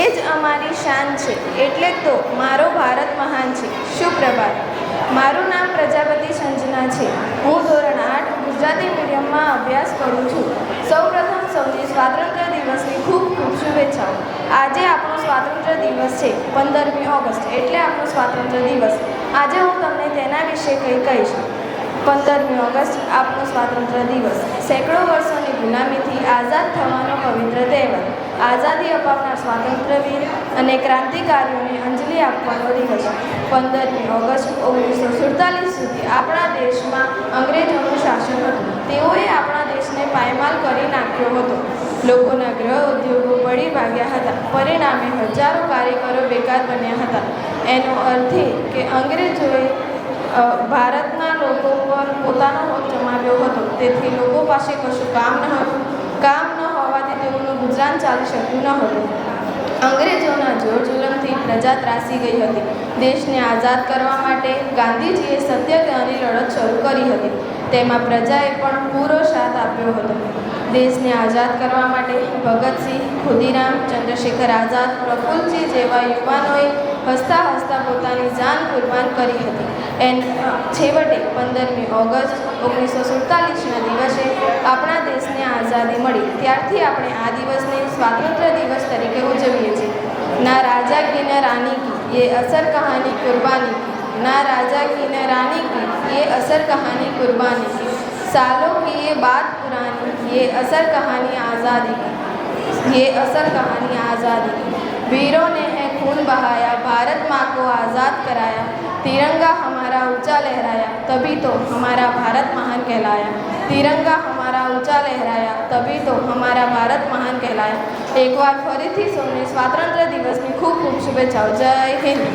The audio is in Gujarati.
એ જ અમારી શાન છે, એટલે તો મારો ભારત મહાન છે. સુપ્રભાત. મારું નામ પ્રજાપતિ સંજના છે. હું ધોરણ 8 ગુજરાતી મીડિયમમાં અભ્યાસ કરું છું. સૌપ્રથમ સૌને સ્વાતંત્ર્ય દિવસની ખૂબ ખૂબ શુભેચ્છાઓ. આજે આપણો સ્વાતંત્ર્ય દિવસ છે, 15મી ઓગસ્ટ, એટલે આપણો સ્વાતંત્ર્ય દિવસ. આજે હું તમને તેના વિશે કંઈ કહીશ. 15મી ઓગસ્ટ આપણો સ્વાતંત્ર્ય દિવસ સેંકડો વર્ષોની ગુલામીથી આઝાદ થવાનો પવિત્ર તહેવાર. આઝાદી અપાવનાર સ્વાતંત્ર્યવીર અને ક્રાંતિકારીઓને અંજલિ આપવાનો દિવસ. 15મી ઓગસ્ટ 1947 સુધી આપણા દેશમાં અંગ્રેજોનું શાસન હતું. તેઓએ આપણા દેશને પાયમાલ કરી નાખ્યો હતો. લોકોના ગૃહ ઉદ્યોગો બળી ભાગ્યા હતા. પરિણામે હજારો કારીગરો બેકાર બન્યા હતા. એનો અર્થ એ કે અંગ્રેજોએ ભારતના લોકો પર પોતાનો હક જમાવ્યો હતો. તેથી લોકો પાસે કશું કામ ન હતું. કામ ન હોવાથી તેઓનું ગુજરાન ચાલી શક્યું ન હતું. અંગ્રેજોના જોર જુલમથી પ્રજા ત્રાસી ગઈ હતી. દેશને આઝાદ કરવા માટે ગાંધીજીએ સત્યાગ્રહની લડત શરૂ કરી હતી. તેમાં પ્રજાએ પણ પૂરો સાથ આપ્યો હતો. દેશને આઝાદ કરવા માટે ભગતસિંહ, ખુદીરામ, ચંદ્રશેખર આઝાદ, પ્રફુલ્લસિંહ જેવા યુવાનોએ હસતા હસતા પોતાની જાન કુરબાન કરી હતી. છેવટે 15મી ઓગસ્ટ 1947ના દિવસે આપણા દેશને આઝાદી મળી. ત્યારથી આપણે આ દિવસને સ્વાતંત્ર્ય દિવસ તરીકે ઉજવીએ છીએ. ના રાજા કી ન રાની કી, ये असर कहानी कुर्बानी की. ना राजा की न रानी की, ये असर कहानी कुर्बानी की. सालों की ये बात पुरानी, ये असर कहानी आज़ादी की. ये असर कहानी आज़ादी की. वीरों ने है खून बहाया, भारत माँ को आज़ाद कराया. तिरंगा हमारा ऊंचा लहराया, तभी तो हमारा भारत महान कहलाया. तिरंगा हमारा ऊंचा लहराया, तभी तो हमारा भारत महान कहलाया. એક વાર ફરીથી સૌને સ્વાતંત્ર્ય દિવસની ખૂબ ખૂબ શુભેચ્છાઓ. જય હિન્દ.